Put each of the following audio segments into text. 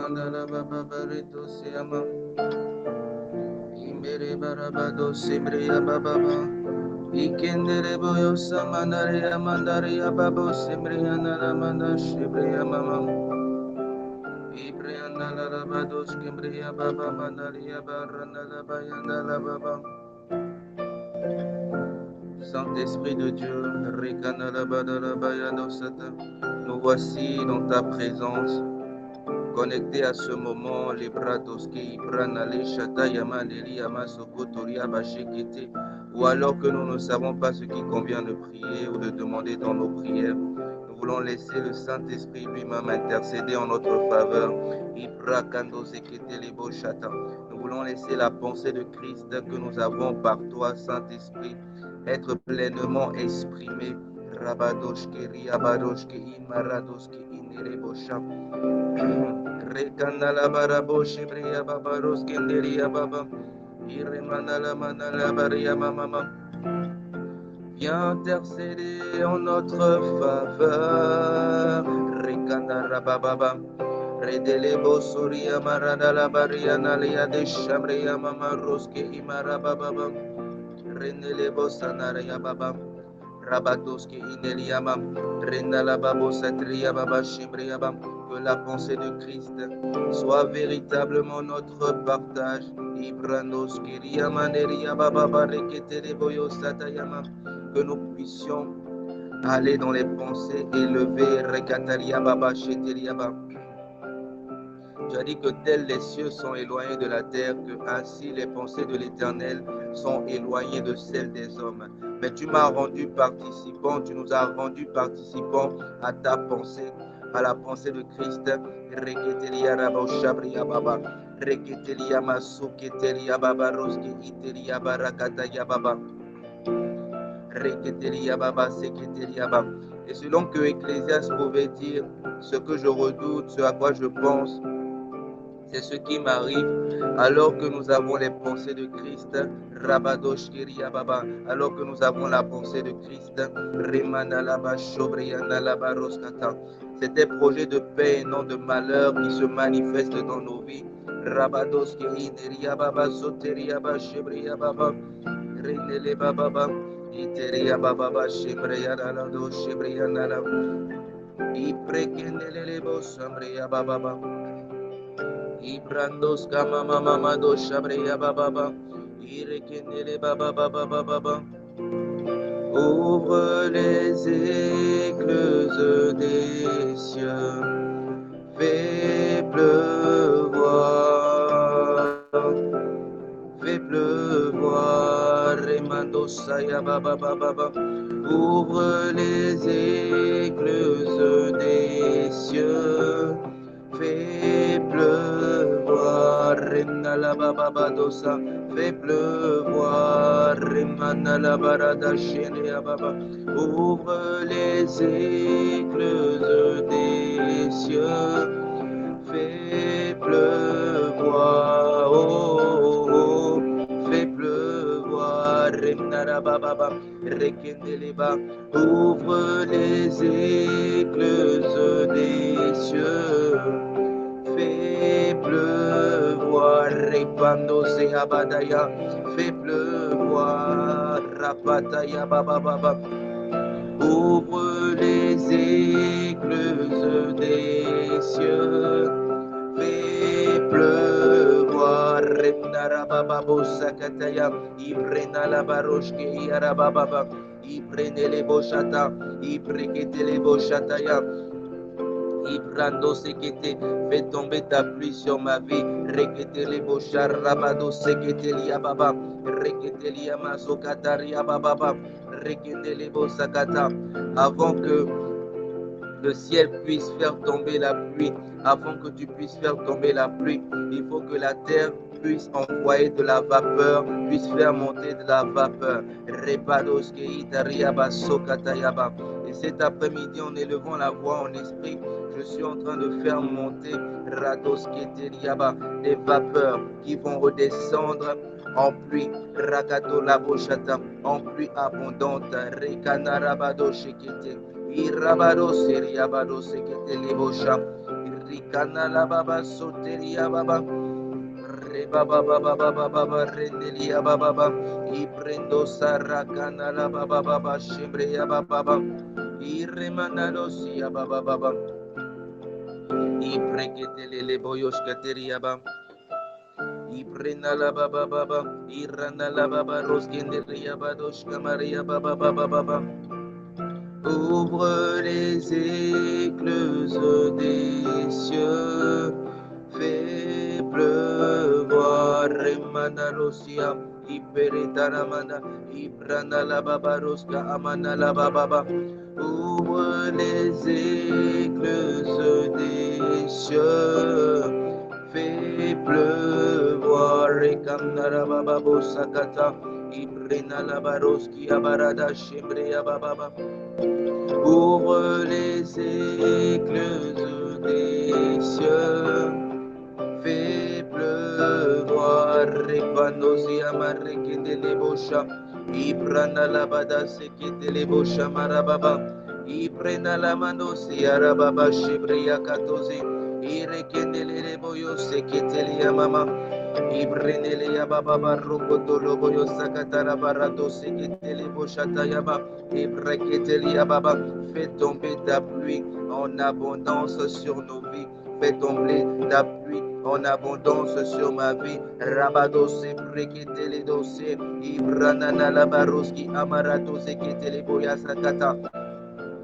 Mandala Baba Barito Siama Imbere Barabado Simbria Baba Ikendere Boyo Samandaria Mandaria Babo Simbria Naramanda Shibria Mama Ibrianda Larabados Kimbria Baba Mandaria Baranda Bayanda Baba Saint-Esprit de Dieu, nous voici dans ta présence, connectés à ce moment, les Bratoske, Ibranale, Shata, Yama, Leli, Yama, Soko, Toria, Bashekete, ou alors que nous ne savons pas ce qui convient de prier ou de demander dans nos prières. Nous voulons laisser le Saint-Esprit lui-même intercéder en notre faveur. Ibra, Kando, Sekete, Lebo, Shata. Nous voulons laisser la pensée de Christ que nous avons par toi, Saint-Esprit, être pleinement exprimé. Rabadoshke, Riabadoshke, Imaradoshke, Inerebosha. Rekandala Baraboshe, Bria Babaroske, Nderia Baba. Iremandala Mandala Baria Mama. Viens intercéder en notre faveur. Rekandara Baba. Redele Bosuria Maradala Baria Nalia de Shabria Mama Roske, Imara Baba. Renele Bosanaria Baba. Rabatoski Ineliama, Rendala Babo Satria Baba Shimbriaba, que la pensée de Christ soit véritablement notre partage. Ibranoski Riamaneria Baba Barekete Boyo Satayama, que nous puissions aller dans les pensées élevées, Rekataria Baba Sheteliaba. Tu as dit que tels les cieux sont éloignés de la terre, que ainsi les pensées de l'Éternel sont éloignées de celles des hommes. Mais tu m'as rendu participant, tu nous as rendu participants à ta pensée, à la pensée de Christ. Reketelia Rabo Shabria Baba, Reketelia Masuketelia Baba Roski Itelia Barakataya Baba, Reketelia Baba Seketelia Baba. Et selon que Ecclésias pouvait dire, ce que je redoute, ce à quoi je pense, c'est ce qui m'arrive alors que nous avons les pensées de Christ. Rabadosh Baba, alors que nous avons la pensée de Christ. Remanalaba Shobrianalaba Roskata. C'est des projets de paix et non de malheur qui se manifestent dans nos vies. Rabados Kirineria Baba Soteria Shebria Baba. Renele Baba. Iteria Baba Shebria Nalado Shebria Nala. Iprekenele Bosambria Baba. Ibrandos kama mama mado shabreya baba, irekenele baba baba baba. Ouvre les écluses des cieux, fais pleuvoir, remando saya baba baba. Ouvre les écluses des cieux. Fais pleuvoir, Renala Baba Dosa, fais pleuvoir, Remana Barada Chéria Baba, ouvre les écluses des cieux, fais pleuvoir, oh, oh, fais pleuvoir, Renala Baba, Rekendeleba, ouvre les écluses des cieux. Fais pleuvoir, Repando se abadaya, fais pleuvoir, Rapataya baba baba. Ouvre les écluses des cieux, fais pleuvoir, Rendara baba bosakataya, Ibrena la baroshke yarababa, Ibrene le boshata, Ibrekete le boshataya. Ibrando sekete, fais tomber ta pluie sur ma vie. Rekete le boshar rabado sekete liababa. Rekete liamaso kataria bababa. Rekete le bosakata. Avant que le ciel puisse faire tomber la pluie, avant que tu puisses faire tomber la pluie, il faut que la terre puisse envoyer de la vapeur, puisse faire monter de la vapeur. Repados keita riaba sokatayaba. Et cet après-midi, en élevant la voix en esprit, je suis en train de faire monter Rados Keteriaba, des vapeurs qui vont redescendre en pluie. Rakato Laboshata, en pluie abondante. Rekanarabado Shekete. Irabado Seriabado Sekete Lebosha. Rikana la baba soteria baba. Reba baba baba baba rendelia baba. Iprendo sarakana la baba baba shebreya baba. Iremanadosia baba baba. Ipreketele le boyos kateria baba. Iprena la baba baba. Irana la baba roskenderia badosh kamaria baba baba baba. Ouvre les écluses des cieux, fais pleuvoir, Remanalosia, Iperetanamana, Ibrana la babaroska, Amana la bababa. Ouvre les écluses des cieux, fais pleuvoir, Rekamnara bababo sakata, Ibrena la baroski, Abarada, Shembrea bababa. Ouvre les écluses des cieux, fais pleuvoir, Repanosi amarrekende les bocha, Iprana la bada sekete les bocha marababa, Iprena la manosi arababa shibria katozi, Irekende les boyo sekete les mama. Ibrenele ya baba baroko dolobo yo sakatara barato seketele boshata yaba. Ibreketele ya baba. Fais tomber ta pluie en abondance sur nos vies. Fais tomber ta pluie en abondance sur ma vie. Rabado se breketele dossier. Ibranana la baroski amarato seketele boya sakata.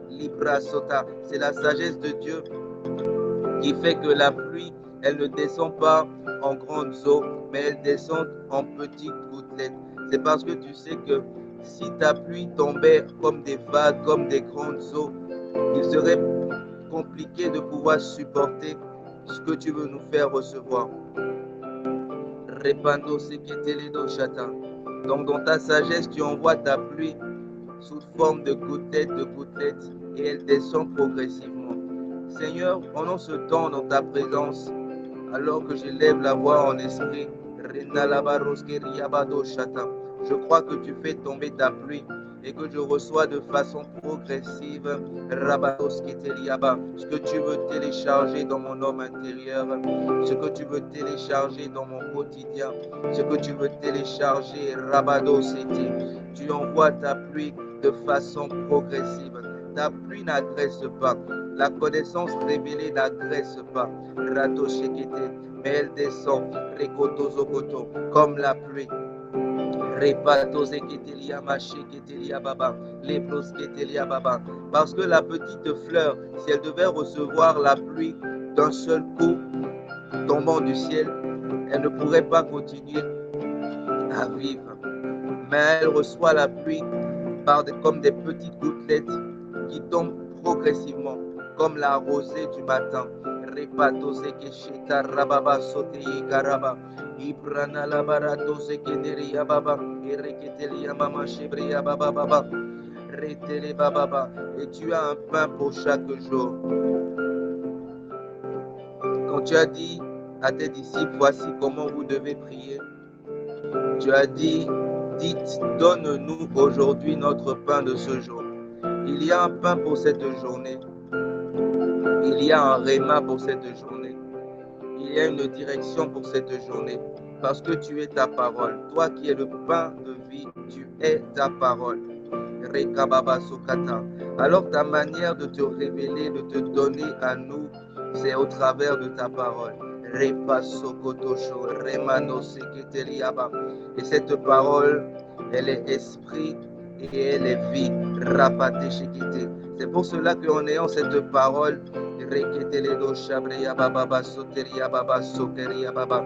Libra sota. C'est la sagesse de Dieu qui fait que la pluie, elle ne descend pas en grandes eaux, mais elle descend en petites gouttelettes. C'est parce que tu sais que si ta pluie tombait comme des vagues, comme des grandes eaux, il serait compliqué de pouvoir supporter ce que tu veux nous faire recevoir. Répando ce qui était les dos chata. Donc dans ta sagesse, tu envoies ta pluie sous forme de gouttelettes, et elle descend progressivement. Seigneur, pendant ce temps dans ta présence, alors que j'élève la voix en esprit, je crois que tu fais tomber ta pluie et que je reçois de façon progressive ce que tu veux télécharger dans mon homme intérieur, ce que tu veux télécharger dans mon quotidien, ce que tu veux télécharger, tu envoies ta pluie de façon progressive. Ta pluie n'agresse pas. La connaissance révélée n'agresse pas. Rato shekete, mais elle descend. Rekoto zokoto, comme la pluie. Repato zeketelia macheketelia baba. Lepros ketelia baba. Parce que la petite fleur, si elle devait recevoir la pluie d'un seul coup, tombant du ciel, elle ne pourrait pas continuer à vivre. Mais elle reçoit la pluie comme des petites gouttelettes qui tombent progressivement, comme la rosée du matin. Repato zekesheta rababa soteye karaba. Ibrana la barato zekeneria baba. Ereketelia mama shebria baba baba. Retele baba. Et tu as un pain pour chaque jour. Quand tu as dit à tes disciples, voici comment vous devez prier. Tu as dit, dites, donne-nous aujourd'hui notre pain de ce jour. Il y a un pain pour cette journée. Il y a un réma pour cette journée. Il y a une direction pour cette journée. Parce que tu es ta parole. Toi qui es le pain de vie, tu es ta parole. Rekababa Sokata. Alors ta manière de te révéler, de te donner à nous, c'est au travers de ta parole. Repa Sokotosho, Remano Seketeliaba. Et cette parole, elle est esprit et elle est vie. Rapate Shekete. C'est pour cela qu'en ayant cette parole, Reketeledo Shabreya Baba Soteria Baba Soteria Baba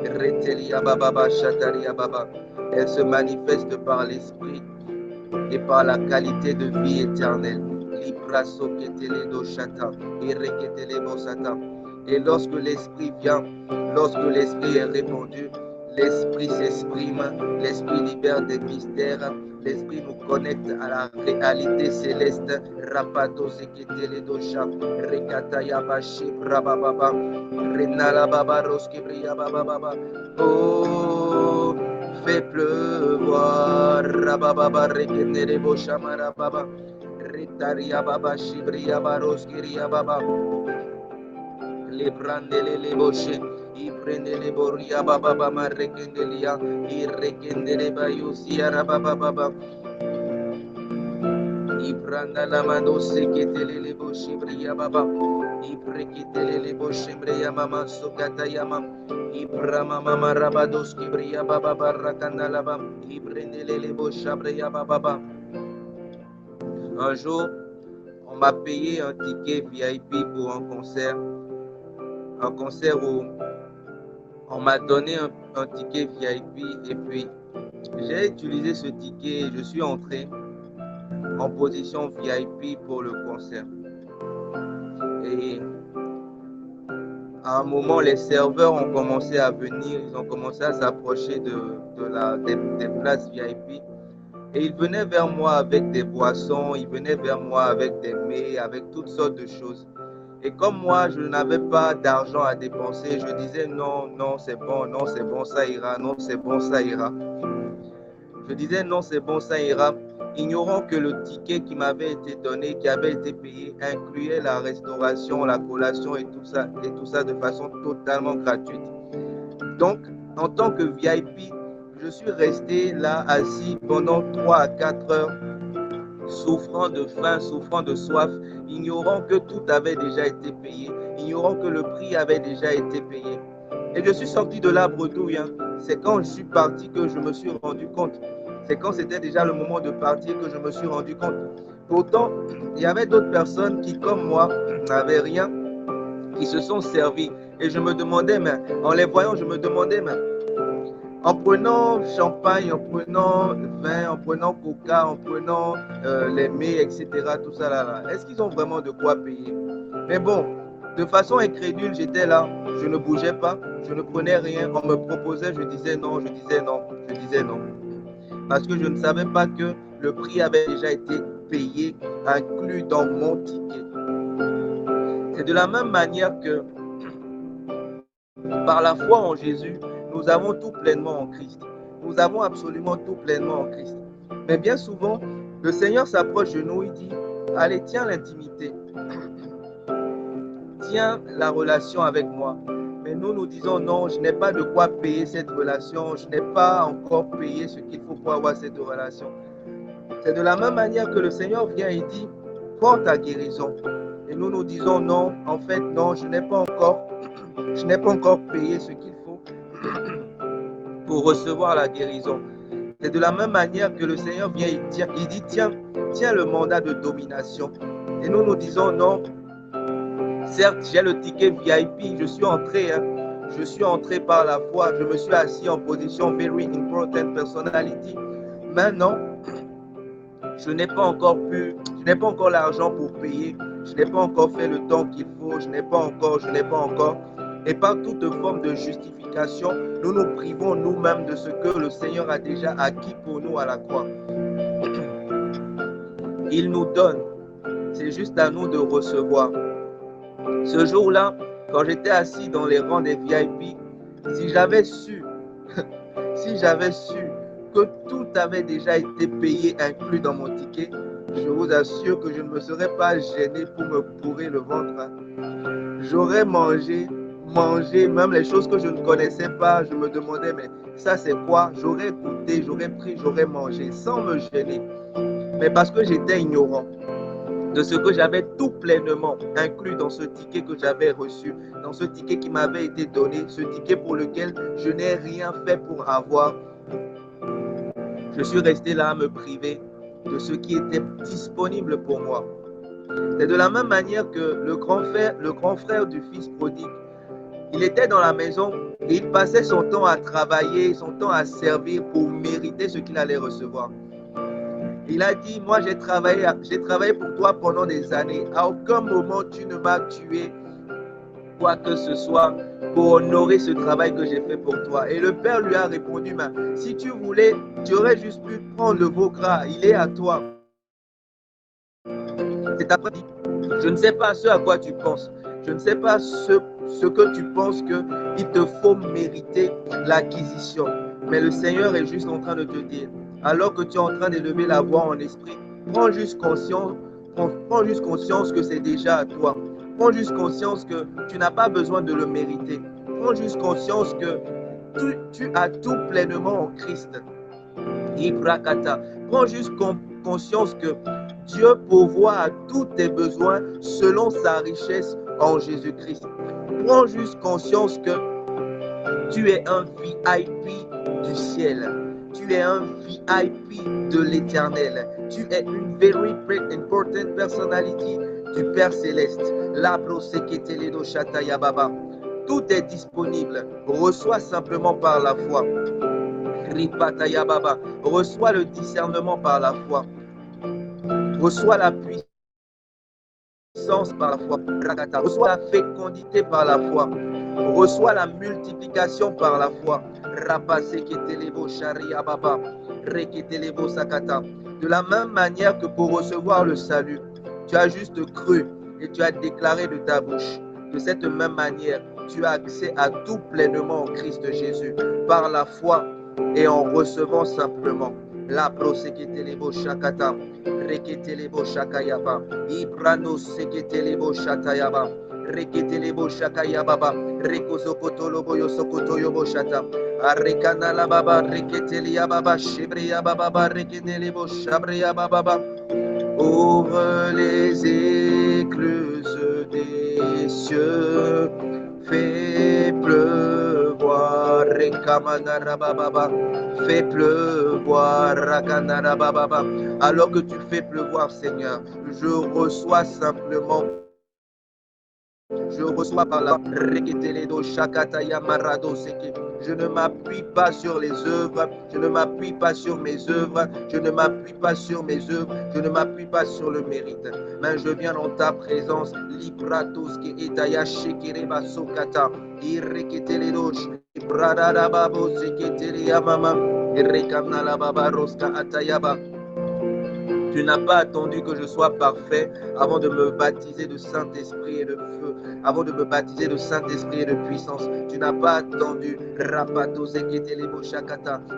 Retelia Baba Shataria Baba, elle se manifeste par l'esprit et par la qualité de vie éternelle. Libra Soketeledo Shata et Reketelebo Sata. Et lorsque l'esprit vient, lorsque l'esprit est répandu, l'esprit s'exprime, l'esprit libère des mystères, l'esprit nous connecte à la réalité céleste. Rapato seketele dosha, rekataya bashi brababa, renala baba roski bria baba. Oh, fais pleuvoir, rababa reketele bosha marababa, retaria baba shibria baroski ria baba. Les brandele les boche. I prende les boria baba baba rekendelia. I rekendele bayusia baba baba. I pranda la mano seketele les boche bria baba. I prekitele les boche bria mama sokata yama. I brama mama rabados ki bria baba barakanda laba. I prendele les boche bria baba. Un jour, on m'a payé un ticket VIP pour un concert où on m'a donné un ticket VIP et puis j'ai utilisé ce ticket et je suis entré en position VIP pour le concert. Et à un moment, les serveurs ont commencé à venir, ils ont commencé à s'approcher des places VIP. Et ils venaient vers moi avec des boissons, ils venaient vers moi avec des mets, avec toutes sortes de choses. Et comme moi, je n'avais pas d'argent à dépenser, je disais non, non, c'est bon, ça ira, non, c'est bon, ça ira. Je disais non, c'est bon, ça ira, ignorant que le ticket qui m'avait été donné, qui avait été payé, incluait la restauration, la collation et tout ça de façon totalement gratuite. Donc, en tant que VIP, je suis resté là assis pendant 3 à 4 heures, souffrant de faim, souffrant de soif, ignorant que tout avait déjà été payé, ignorant que le prix avait déjà été payé. Et je suis sorti de là bredouille. C'est quand je suis parti que je me suis rendu compte. C'est quand c'était déjà le moment de partir que je me suis rendu compte. Pourtant, il y avait d'autres personnes qui, comme moi, n'avaient rien, qui se sont servis. Et je me demandais, mais en les voyant, je me demandais, mais en prenant champagne, en prenant vin, en prenant coca, en prenant les mets, etc., tout ça là, est-ce qu'ils ont vraiment de quoi payer? Mais bon, de façon incrédule, j'étais là, je ne bougeais pas, je ne prenais rien, on me proposait, je disais non, je disais non, je disais non. Parce que je ne savais pas que le prix avait déjà été payé, inclus dans mon ticket. C'est de la même manière que par la foi en Jésus, nous avons tout pleinement en Christ. Nous avons absolument tout pleinement en Christ. Mais bien souvent, le Seigneur s'approche de nous, il dit, allez, tiens l'intimité. Tiens la relation avec moi. Mais nous disons non, je n'ai pas de quoi payer cette relation, je n'ai pas encore payé ce qu'il faut pour avoir cette relation. C'est de la même manière que le Seigneur vient et dit, prends ta guérison. Et nous disons non, en fait non, je n'ai pas encore payé ce qu'il faut pour recevoir la guérison. C'est de la même manière que le Seigneur vient et il dit, tiens le mandat de domination. Et nous disons non, certes, j'ai le ticket VIP, je suis entré par la foi, je me suis assis en position very important personality. Maintenant, je n'ai pas encore l'argent pour payer, je n'ai pas encore fait le temps qu'il faut, je n'ai pas encore. Et par toute forme de justification, nous nous privons nous-mêmes de ce que le Seigneur a déjà acquis pour nous à la croix. Il nous donne, c'est juste à nous de recevoir. Ce jour-là, quand j'étais assis dans les rangs des VIP, si j'avais su que tout avait déjà été payé, inclus dans mon ticket, je vous assure que je ne me serais pas gêné pour me bourrer le ventre. J'aurais mangé, même les choses que je ne connaissais pas, je me demandais, mais ça c'est quoi? J'aurais goûté, j'aurais pris, j'aurais mangé, sans me gêner. Mais parce que j'étais ignorant de ce que j'avais tout pleinement inclus dans ce ticket que j'avais reçu, dans ce ticket qui m'avait été donné, ce ticket pour lequel je n'ai rien fait pour avoir. Je suis resté là à me priver de ce qui était disponible pour moi. C'est de la même manière que le grand frère du fils prodigue. Il était dans la maison et il passait son temps à travailler, son temps à servir pour mériter ce qu'il allait recevoir. Il a dit, moi j'ai travaillé pour toi pendant des années. À aucun moment tu ne m'as tué quoi que ce soit pour honorer ce travail que j'ai fait pour toi. Et le père lui a répondu, mais si tu voulais, tu aurais juste pu prendre le veau gras, il est à toi. C'est après, je ne sais pas ce à quoi tu penses. Je ne sais pas ce que tu penses qu'il te faut mériter l'acquisition. Mais le Seigneur est juste en train de te dire, alors que tu es en train d'élever la voix en esprit, prends juste conscience que c'est déjà à toi. Prends juste conscience que tu n'as pas besoin de le mériter. Prends juste conscience que tu as tout pleinement en Christ. Ibrakata. Prends juste conscience que Dieu pourvoit à tous tes besoins selon sa richesse en Jésus-Christ. Prends juste conscience que tu es un VIP du ciel. Tu es un VIP de l'éternel. Tu es une very important personality du Père Céleste. Tout est disponible. Reçois simplement par la foi. Reçois le discernement par la foi. Reçois la puissance par la foi. Reçois la fécondité par la foi. Reçois la multiplication par la foi. De la même manière que pour recevoir le salut, tu as juste cru et tu as déclaré de ta bouche. De cette même manière, tu as accès à tout pleinement en Christ Jésus par la foi et en recevant simplement. La proseketelebo shakata, reketelebo shakayaba, ibrano seketelebo shatayaba, reketelebo shakayaba, rekozokotolobo yosokotoyobo shata, arekana la baba, reketelia baba, shebreya baba, reketelebo shabreya baba. Ouvre les écluses des cieux, fais pleuvoir, fais pleuvoir, alors que tu fais pleuvoir, Seigneur, je reçois simplement. Je reçois par la je ne m'appuie pas sur les œuvres, je ne m'appuie pas sur mes œuvres, je ne m'appuie pas sur mes œuvres, je ne m'appuie pas sur le mérite. Mais je viens dans ta présence, Lipratos qui etaya shekereba sokata, ireketeledosh, bradadababo seketelia mama, irekamna baba roska atayaba. Tu n'as pas attendu que je sois parfait avant de me baptiser de Saint-Esprit et de feu, avant de me baptiser de Saint-Esprit et de puissance. Tu n'as pas attendu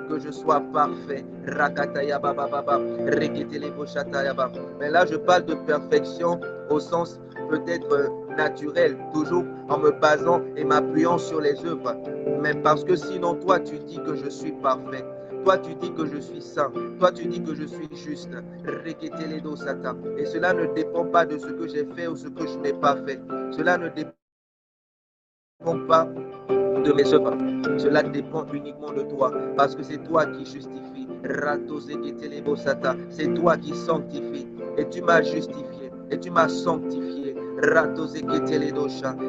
que je sois parfait. Mais là, je parle de perfection au sens peut-être naturel, toujours en me basant et m'appuyant sur les œuvres. Mais parce que sinon, toi, tu dis que je suis parfait. Toi, tu dis que je suis saint. Toi, tu dis que je suis juste. Et cela ne dépend pas de ce que j'ai fait ou ce que je n'ai pas fait. Cela ne dépend pas de mes œuvres. Cela dépend uniquement de toi. Parce que c'est toi qui justifie. C'est toi qui sanctifie. Et tu m'as justifié. Et tu m'as sanctifié.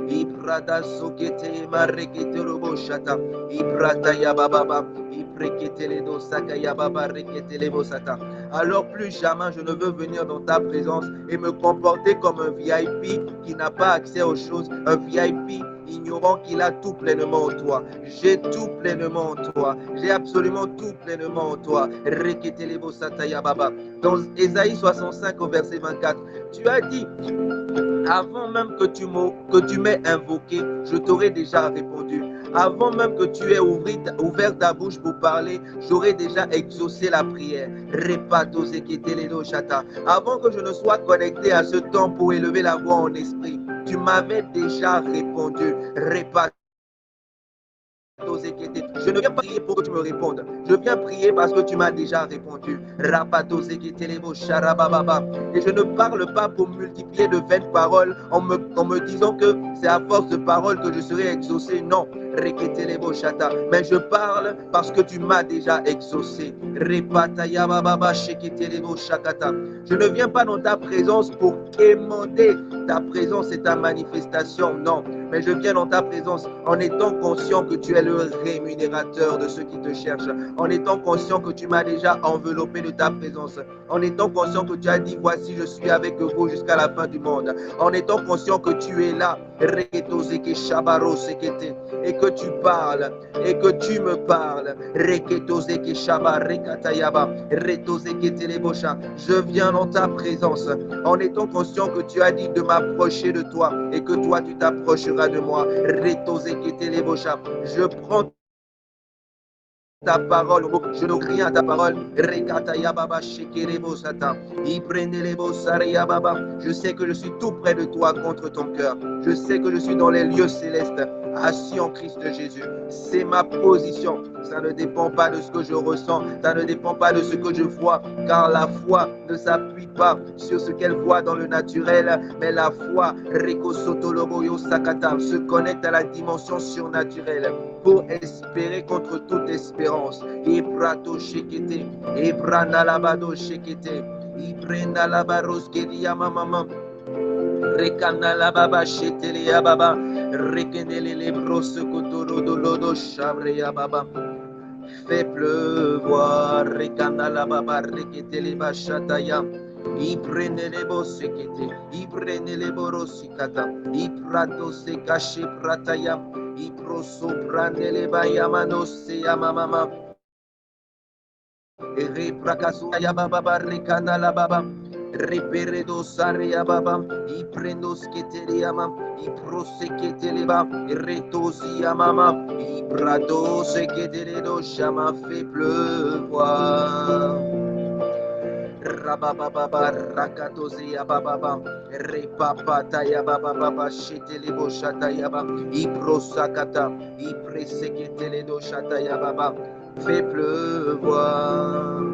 Ibrada sokete marekete roboshata. Ibrata yababa. Alors plus jamais je ne veux venir dans ta présence et me comporter comme un VIP qui n'a pas accès aux choses, un VIP ignorant qu'il a tout pleinement en toi. J'ai tout pleinement en toi. J'ai absolument tout pleinement en toi. Dans Ésaïe 65 au verset 24, tu as dit, avant même que tu m'aies invoqué, je t'aurais déjà répondu. Avant même que tu aies ouvert ta bouche pour parler, j'aurais déjà exaucé la prière. Avant que je ne sois connecté à ce temps pour élever la voix en esprit, tu m'avais déjà répondu. Je ne viens pas prier pour que tu me répondes. Je viens prier parce que tu m'as déjà répondu. Et je ne parle pas pour multiplier de vaines paroles en me disant que c'est à force de paroles que je serai exaucé. Non. Mais je parle parce que tu m'as déjà exaucé. Je ne viens pas dans ta présence pour quémander ta présence et ta manifestation. Non. Mais je viens dans ta présence en étant conscient que tu es le rémunérateur de ceux qui te cherchent, en étant conscient que tu m'as déjà enveloppé de ta présence, en étant conscient que tu as dit voici je suis avec vous jusqu'à la fin du monde, en étant conscient que tu es là et que tu parles et que tu me parles. Je viens dans ta présence en étant conscient que tu as dit de m'approcher de toi et que toi tu t'approcheras de moi. Je prends ta parole, je n'oublie rien à ta parole. Rekataya baba shekerebo sata. Ibrenelebo saria baba. Je sais que je suis tout près de toi contre ton cœur. Je sais que je suis dans les lieux célestes, assis en Christ Jésus. C'est ma position. Ça ne dépend pas de ce que je ressens. Ça ne dépend pas de ce que je vois. Car la foi ne s'appuie pas sur ce qu'elle voit dans le naturel, mais la foi, Reko Sotoloboyo Sakata, se connecte à la dimension surnaturelle pour espérer contre toute espérance. Ibrato Shekete, Ibrana Labado Shekete, Ibrena Labaros Kedia Mama, Rekana Lababa Shetelia Baba, Rekenele Lebros Kotoro Dolodo Shabrea Baba. Fais pleuvoir, Rekana Lababa Reketele Bashataya. Ibrene les bosekete, ibrene les borosikata, iprato se cache prataya, iproso prane les bayamano se yamamama, reprakasu yababa rekana la baba, reperedo saria baba, iprendo sketeriama, iprosekete leba, retosi yamama, ibrado sekete shama fait pleuvoir. Rabababa rakatozi yababa repapata yababa shiteli boshata yaba iprosakata ipreseketele do shata yababa fais pleuvoir.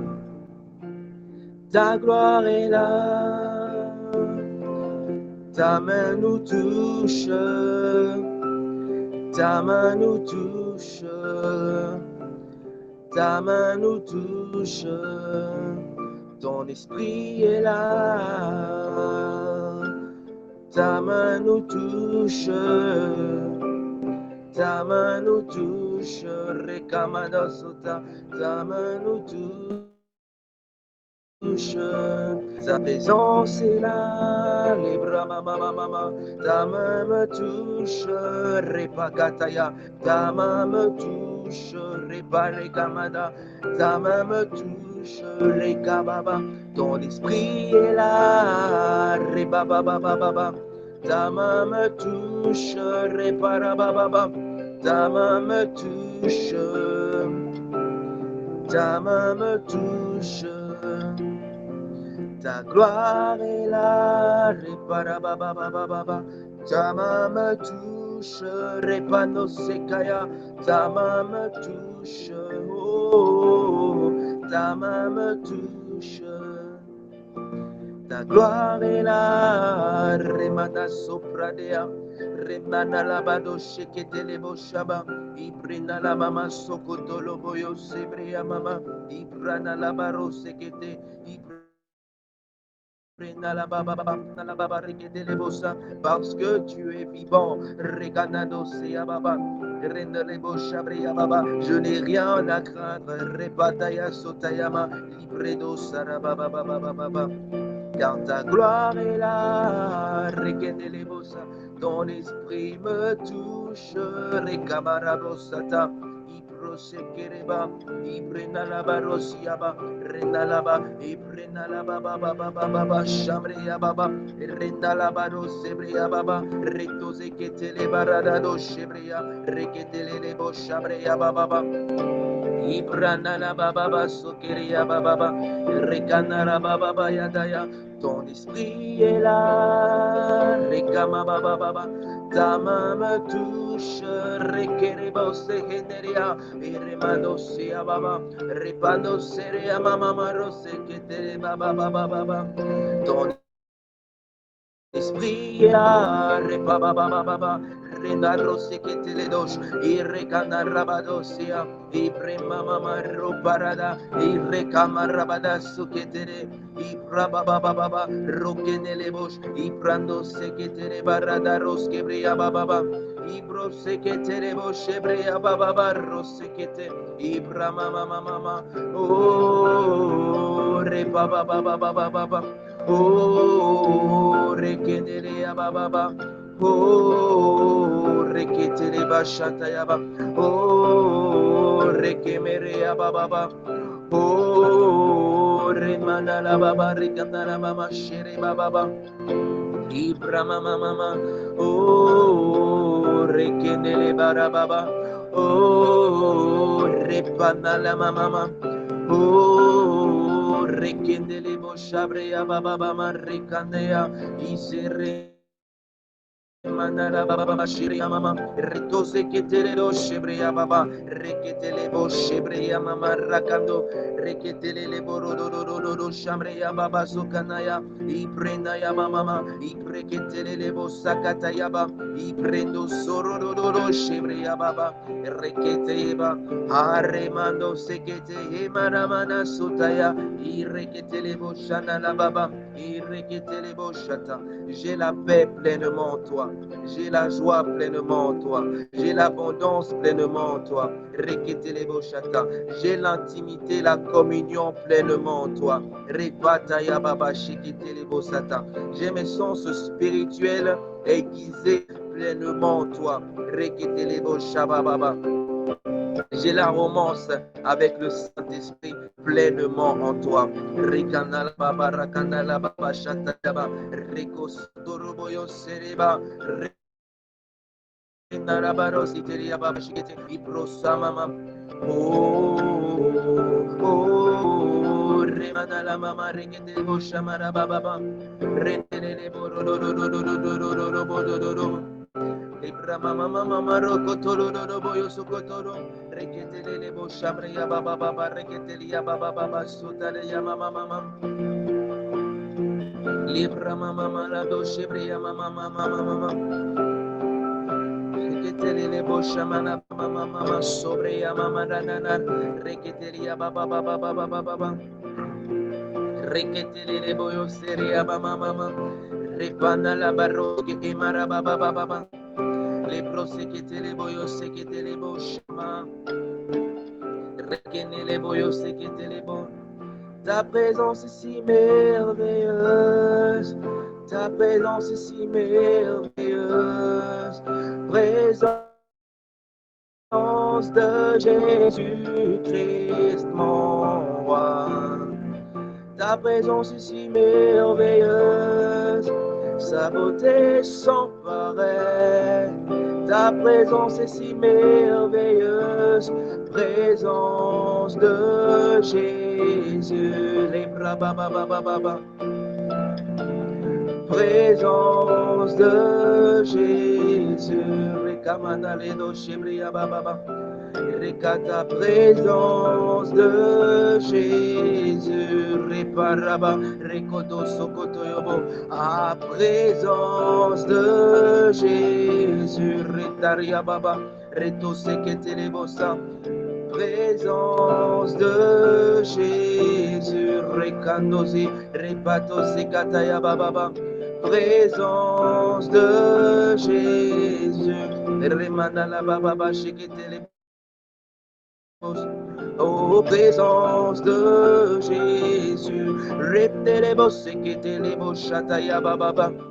Ta gloire est là, ta main nous touche, ta main nous touche, ta main nous touche. Ton esprit est là, ta main nous touche, ta main nous touche, Rekamada Sota, ta main nous touche, sa présence est là, les bras mama, ta main me touche, Repakataya, ta main me touche, Reparekamada, ta main me touche. Rekababa, ton esprit est là, Rebababa, ta main me touche, Reparababa, ta main me touche, ta main me touche, ta gloire est là, Reparababa, ta main me touche, Repano Sekaya, ta main me touche, oh. Ta main me touche, ta gloire est là, Remana Sopradea, Remana Labado Shekete Lebo Shaba, Ibrina la mama Sokoto Loboyo Sebrea mama, Ibrana la baro Sekete, Ibrina la baba Rekete Lebosa, parce que tu es vivant, Reganado Sea Baba. Je n'ai rien à craindre. Repataya Sotayama, Libredo Sarababa, car ta gloire est là. Rekendelebosa, ton esprit me touche. Rekabarabosata, Iprosekereba, Ibrenalaba Rosiaba, Renalaba, Ibrenalaba Baba, Shamrea Baba, Rendalaba Rosebrea Baba, Retozeketele Baradado Shebrea, Reketele Boshabrea Baba. Ibranala baba sokeria baba rekanara baba yadaya. Ton esprit est là, rekama baba, ta main me touche, rekerebo sehenderia, iremado sia baba, repando seria mama marose que te baba. Ton esprit est là, repaba Renaro sekete le dos, irrekana rabadosia, ibrema mama roparada, irrekama rabada suketere, ibrababa, rokenele bosh, ibrando seketere barada roskebria baba, ibro seketere bosh, ebrea baba, rosekete, ibrama mama, oh, repaba baba, oh, rekenele baba. Oh, reketele bashatayaba. Oh, rekemerea baba. Oh, remanala baba, rekandala mama, shere baba. Ibra mama. Oh, rekendele barababa. Oh, repana la mama. Oh, rekendele bo shabreya baba baba rekandea isere. Manara baba shiria mama retose ketele do shebreya baba reketele bo shebreya mama rakando reketele le boro do do do do do shamreya baba sukanaya iprenda ya mama ipreketele le bo sakata yaba iprendo soro do do do shebreya baba rekete ba aremando sekete emaramana sutaya ireketele bo shana la baba ireketele bo shata. J'ai la paix pleinement en toi. J'ai la joie pleinement en toi. J'ai l'abondance pleinement en toi. Reketeleboshata. J'ai l'intimité, la communion pleinement en toi. Repataya baba shiketelebosata. J'ai mes sens spirituels aiguisés pleinement en toi. Reketelebosha baba. J'ai la romance avec le Saint-Esprit pleinement en toi. Rikandala baba rakandala baba shataba reko sotoroboyo sereba rindara barosi teria baba shikete iprosa mama. Oh, remanala mama rekete boshamara baba rendele boro. Ibrahima mama mama rokotoro do boyo sokotoro reketele bo shamre ya baba baba reketele ya baba baba sotale ya mama mama libra mama mama la do shebre ya mama mama mama reketele bo shamana mama mama sobre ya mama nana reketele ya baba baba baba baba reketele boyo sere ya mama mama repana la baroque emara baba baba. Les proséquete les boyos séquete les beaux chemins. Rekene les boyos séquete les beaux. Ta présence est si merveilleuse. Ta présence est si merveilleuse. Présence de Jésus-Christ, mon roi. Ta présence est si merveilleuse. Sa beauté sans pareil. Ta présence est si merveilleuse, présence de Jésus. Les bras baba. Présence de Jésus. Rekamana les dos chebria baba. Rekata présence de Jésus. Reparaba rekoto sokoto yobo. À présence de Jésus. Retaria baba. Reto sekete lebosa. Présence de Jésus. Rekandosi. Repato sekataya baba. Présence de Jésus. Remana la baba shekete lebosa. Oh, présence de Jésus,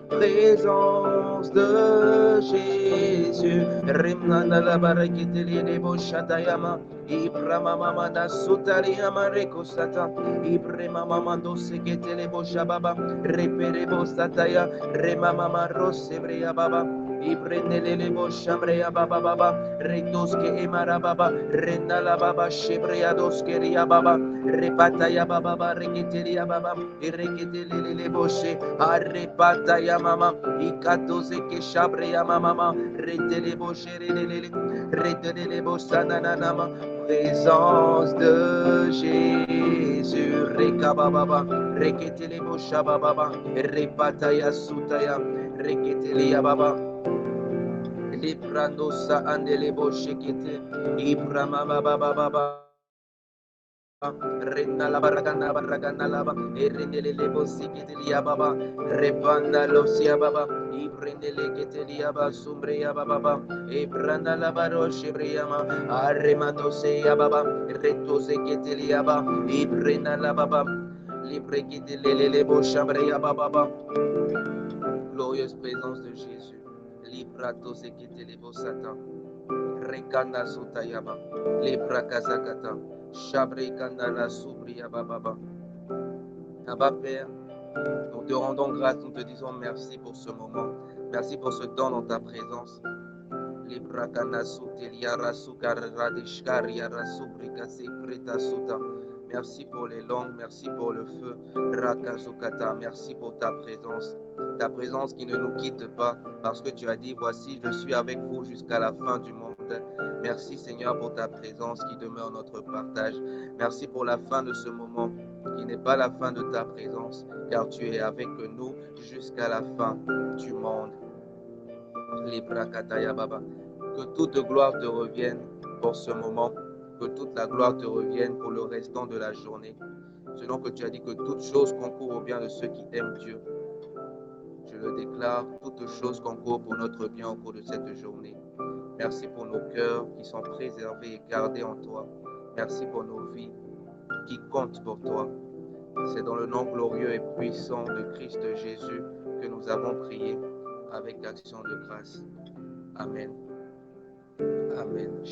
présence de Jésus, Remnana la barakitelebo shatayama, Ibrahima mamana sutariama rekosata, Ibrahima mamando seketelebo shababa, Reperebo sataya, Remama rosebrea baba. Ibrendele bo shamreya baba baba retoske emara baba rendala baba shebreya doskeria baba repata ya baba baba reketeria baba ireketele boshe arepata ya mama ikatose ke shabreya mama retele boshe retele bosana nama présence de Jésus rekaba baba reketele bosha baba repata ya sutaya reketele ya baba Libranosa andele boshekete Ibrama baba baba Renda la barragana laba Erendele le bosikete lia baba Repanda losia baba Ibrendele kete lia ba sumbreya baba Ibranda la baroshe briyama Arremando se ya baba Reto se kete lia ba Ibrenda la baba Libre kete le boshabreya baba. Glorieuse présence de Jésus. Librato sekete lebo satan. Rekanda sotayaba. Libra kazakata. Shabre kanda la soubria baba. Abba Père, nous te rendons grâce, nous te disons merci pour ce moment. Merci pour ce temps dans ta présence. Librakana Sutelia Rasukar Radishkaria Rasubrika Sekreta Suta. Merci pour les langues, merci pour le feu. Rakazukata, merci pour ta présence qui ne nous quitte pas, parce que tu as dit, voici, je suis avec vous jusqu'à la fin du monde. Merci Seigneur pour ta présence qui demeure notre partage. Merci pour la fin de ce moment, qui n'est pas la fin de ta présence, car tu es avec nous jusqu'à la fin du monde. Librakataya Baba. Que toute gloire te revienne pour ce moment, que toute la gloire te revienne pour le restant de la journée. Selon que tu as dit que toute chose concourt au bien de ceux qui aiment Dieu. Je le déclare, toutes choses concourent pour notre bien au cours de cette journée. Merci pour nos cœurs qui sont préservés et gardés en toi. Merci pour nos vies qui comptent pour toi. C'est dans le nom glorieux et puissant de Christ Jésus que nous avons prié avec action de grâce. Amen. Amen.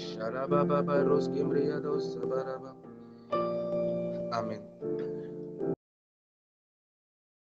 Amen.